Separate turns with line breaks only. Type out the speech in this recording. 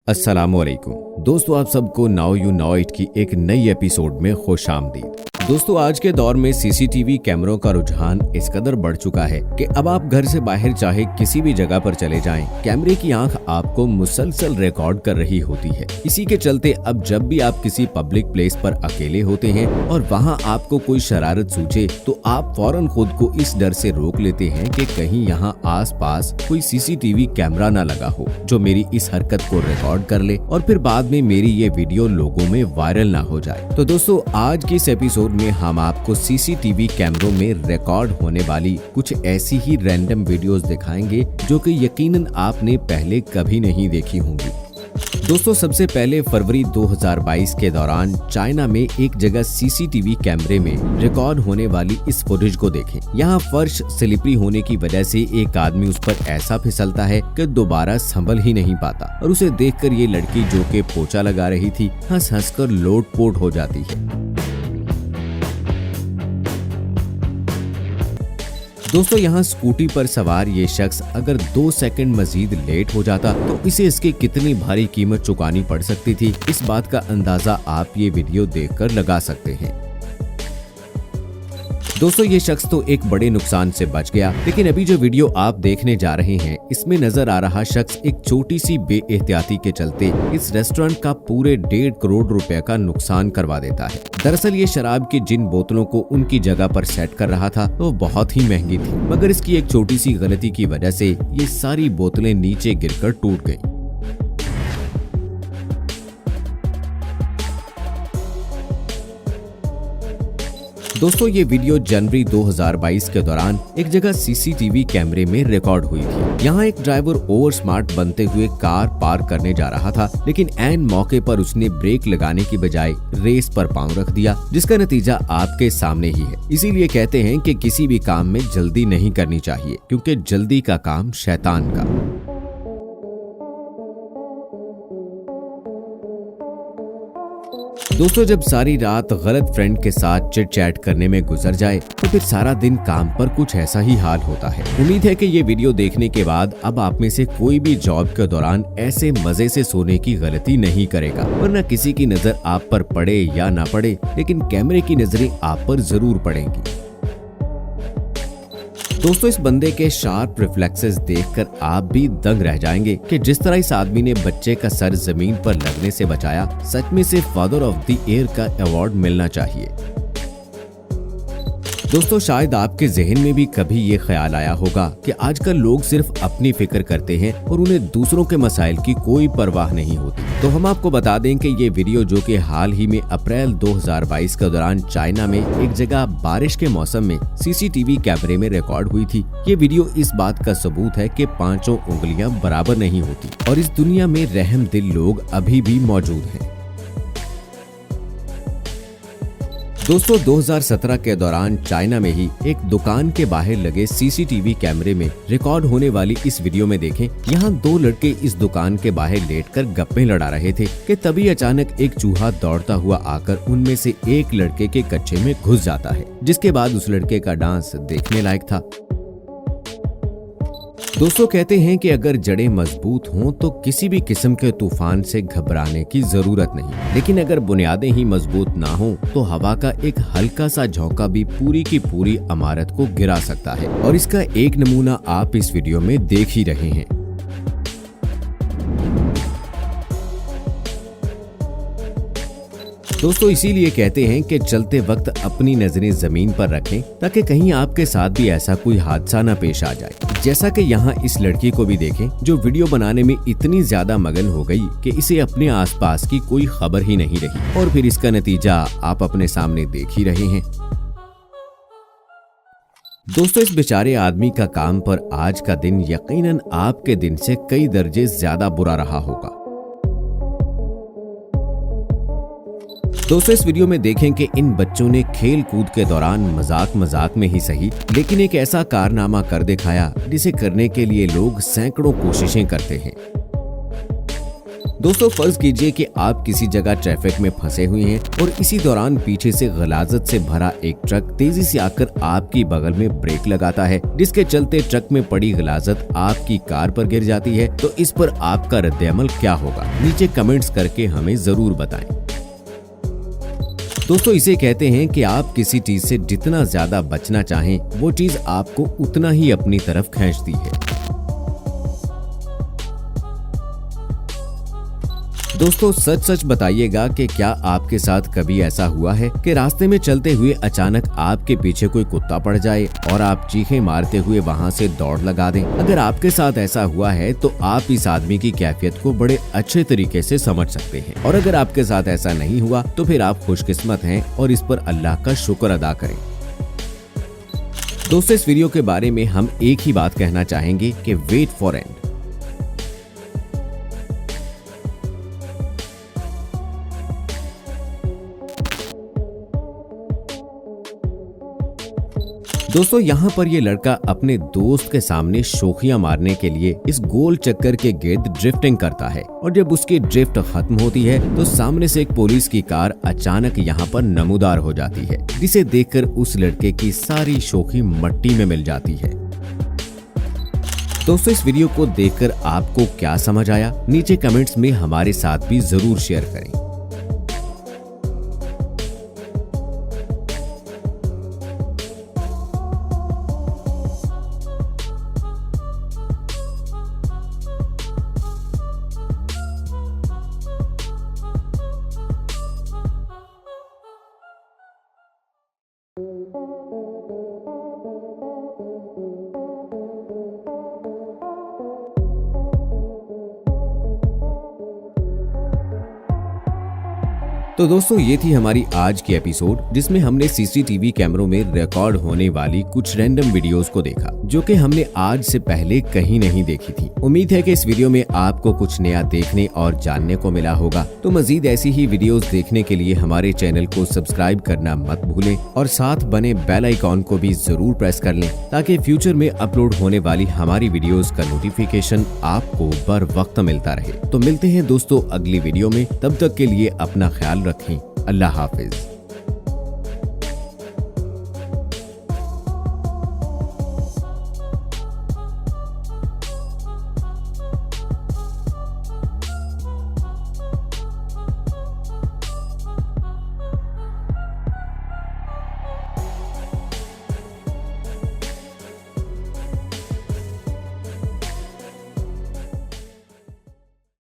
अस्सलामुअलैकुम दोस्तों, आप सबको नाउ यू नो इट की एक नई एपिसोड में खुश आमदीद। दोस्तों, आज के दौर में सीसीटीवी कैमरों का रुझान इस कदर बढ़ चुका है कि अब आप घर से बाहर चाहे किसी भी जगह पर चले जाएं, कैमरे की आंख आपको मुसलसल रिकॉर्ड कर रही होती है। इसी के चलते अब जब भी आप किसी पब्लिक प्लेस पर अकेले होते हैं और वहां आपको कोई शरारत सूझे तो आप फौरन खुद को इस डर से रोक लेते हैं कि कहीं यहाँ आस पास कोई सीसीटीवी कैमरा न लगा हो जो मेरी इस हरकत को रिकॉर्ड कर ले और फिर बाद में मेरी ये वीडियो लोगों में वायरल ना हो जाए। तो दोस्तों, आज की इस एपिसोड में हम आपको सीसीटीवी कैमरों में रिकॉर्ड होने वाली कुछ ऐसी ही रैंडम वीडियोस दिखाएंगे जो कि यकीनन आपने पहले कभी नहीं देखी होंगी। दोस्तों, सबसे पहले फरवरी 2022 के दौरान चाइना में एक जगह सीसीटीवी कैमरे में रिकॉर्ड होने वाली इस फुटेज को देखें। यहाँ फर्श स्लिपरी होने की वजह से एक आदमी उस पर ऐसा फिसलता है कि दोबारा संभल ही नहीं पाता और उसे देखकर ये लड़की जो कि पोछा लगा रही थी हंस हंस कर लोटपोट हो जाती है। दोस्तों, यहाँ स्कूटी पर सवार ये शख्स अगर 2 सेकंड मजीद लेट हो जाता तो इसे इसकी कितनी भारी कीमत चुकानी पड़ सकती थी, इस बात का अंदाजा आप ये वीडियो देखकर लगा सकते हैं। दोस्तों, ये शख्स तो एक बड़े नुकसान से बच गया, लेकिन अभी जो वीडियो आप देखने जा रहे हैं इसमें नजर आ रहा शख्स एक छोटी सी बेएहतियाती के चलते इस रेस्टोरेंट का पूरे 1.5 करोड़ रुपए का नुकसान करवा देता है। दरअसल ये शराब की जिन बोतलों को उनकी जगह पर सेट कर रहा था वो बहुत ही महंगी थी, मगर इसकी एक छोटी सी गलती की वजह से ये सारी बोतलें नीचे गिरकर टूट गईं। दोस्तों, ये वीडियो जनवरी 2022 के दौरान एक जगह सीसीटीवी कैमरे में रिकॉर्ड हुई थी। यहाँ एक ड्राइवर ओवर स्मार्ट बनते हुए कार पार करने जा रहा था, लेकिन ऐन मौके पर उसने ब्रेक लगाने की बजाय रेस पर पांव रख दिया, जिसका नतीजा आपके सामने ही है। इसीलिए कहते हैं कि किसी भी काम में जल्दी नहीं करनी चाहिए, क्योंकि जल्दी का काम शैतान का। दोस्तों, जब सारी रात गलत फ्रेंड के साथ चिट चैट करने में गुजर जाए तो फिर सारा दिन काम पर कुछ ऐसा ही हाल होता है। उम्मीद है कि ये वीडियो देखने के बाद अब आप में से कोई भी जॉब के दौरान ऐसे मजे से सोने की गलती नहीं करेगा, वरना किसी की नजर आप पर पड़े या ना पड़े, लेकिन कैमरे की नजरें आप पर जरूर पड़ेंगी। दोस्तों, इस बंदे के शार्प रिफ्लेक्सेस देखकर आप भी दंग रह जाएंगे कि जिस तरह इस आदमी ने बच्चे का सर जमीन पर लगने से बचाया, सच में इसे फादर ऑफ द ईयर का अवार्ड मिलना चाहिए। दोस्तों, शायद आपके जहन में भी कभी ये ख्याल आया होगा कि आजकल लोग सिर्फ अपनी फिक्र करते हैं और उन्हें दूसरों के मसाइल की कोई परवाह नहीं होती। तो हम आपको बता दें कि ये वीडियो जो कि हाल ही में अप्रैल 2022 के दौरान चाइना में एक जगह बारिश के मौसम में सीसीटीवी कैमरे में रिकॉर्ड हुई थी, ये वीडियो इस बात का सबूत है कि 5 उंगलियां बराबर नहीं होती और इस दुनिया में रहम दिल लोग अभी भी मौजूद हैं। दोस्तों, 2017 के दौरान चाइना में ही एक दुकान के बाहर लगे सीसीटीवी कैमरे में रिकॉर्ड होने वाली इस वीडियो में देखें, यहाँ 2 लड़के इस दुकान के बाहर लेटकर गप्पे लड़ा रहे थे कि तभी अचानक एक चूहा दौड़ता हुआ आकर उनमें से एक लड़के के कच्चे में घुस जाता है, जिसके बाद उस लड़के का डांस देखने लायक था। दोस्तों, कहते हैं कि अगर जड़ें मजबूत हों तो किसी भी किस्म के तूफान से घबराने की जरूरत नहीं, लेकिन अगर बुनियादें ही मजबूत ना हो तो हवा का एक हल्का सा झोंका भी पूरी की पूरी इमारत को गिरा सकता है, और इसका एक नमूना आप इस वीडियो में देख ही रहे हैं। दोस्तों, इसीलिए कहते हैं कि चलते वक्त अपनी नजरें जमीन पर रखें ताकि कहीं आपके साथ भी ऐसा कोई हादसा न पेश आ जाए। जैसा कि यहाँ इस लड़की को भी देखें जो वीडियो बनाने में इतनी ज्यादा मगन हो गई कि इसे अपने आसपास की कोई खबर ही नहीं रही, और फिर इसका नतीजा आप अपने सामने देख ही रहे हैं। दोस्तों, इस बेचारे आदमी का काम पर आज का दिन यकीनन आपके दिन से कई दर्जे ज्यादा बुरा रहा होगा। दोस्तों, इस वीडियो में देखें कि इन बच्चों ने खेल कूद के दौरान मजाक में ही सही, लेकिन एक ऐसा कारनामा कर दिखाया जिसे करने के लिए लोग सैकड़ों कोशिशें करते हैं। दोस्तों फर्ज कीजिए कि आप किसी जगह ट्रैफिक में फंसे हुए हैं और इसी दौरान पीछे से गलाजत से भरा एक ट्रक तेजी से आकर आपकी बगल में ब्रेक लगाता है, जिसके चलते ट्रक में पड़ी गलाजत आपकी कार पर गिर जाती है। तो इस पर आपका रद्द-ए-अमल क्या होगा? नीचे कमेंट्स करके हमें जरूर बताएं। दोस्तों इसे कहते हैं कि आप किसी चीज से जितना ज्यादा बचना चाहें, वो चीज आपको उतना ही अपनी तरफ खींचती है। दोस्तों सच सच बताइएगा कि क्या आपके साथ कभी ऐसा हुआ है कि रास्ते में चलते हुए अचानक आपके पीछे कोई कुत्ता पड़ जाए और आप चीखें मारते हुए वहां से दौड़ लगा दें? अगर आपके साथ ऐसा हुआ है तो आप इस आदमी की कैफियत को बड़े अच्छे तरीके से समझ सकते हैं, और अगर आपके साथ ऐसा नहीं हुआ तो फिर आप खुशकिस्मत हैं और इस पर अल्लाह का शुक्र अदा करें। दोस्तों इस वीडियो के बारे में हम एक ही बात कहना चाहेंगे कि वेट फॉर एंड। दोस्तों यहाँ पर ये लड़का अपने दोस्त के सामने शोखियां मारने के लिए इस गोल चक्कर के गिर्द ड्रिफ्टिंग करता है, और जब उसकी ड्रिफ्ट खत्म होती है तो सामने से एक पुलिस की कार अचानक यहाँ पर नमूदार हो जाती है, जिसे देखकर उस लड़के की सारी शोखी मिट्टी में मिल जाती है। दोस्तों इस वीडियो को देखकर आपको क्या समझ आया? नीचे कमेंट्स में हमारे साथ भी जरूर शेयर करें। तो दोस्तों ये थी हमारी आज की एपिसोड, जिसमें हमने सीसीटीवी कैमरों में रिकॉर्ड होने वाली कुछ रैंडम वीडियोस को देखा, जो कि हमने आज से पहले कहीं नहीं देखी थी। उम्मीद है कि इस वीडियो में आपको कुछ नया देखने और जानने को मिला होगा। तो मजीद ऐसी ही वीडियोस देखने के लिए हमारे चैनल को सब्सक्राइब करना मत भूलें और साथ बने बेल आइकॉन को भी जरूर प्रेस कर लें, ताकि फ्यूचर में अपलोड होने वाली हमारी वीडियोस का नोटिफिकेशन आपको बर वक्त मिलता रहे। तो मिलते हैं दोस्तों अगली वीडियो में, तब तक के लिए अपना ख्याल रखें। अल्लाह हाफिज।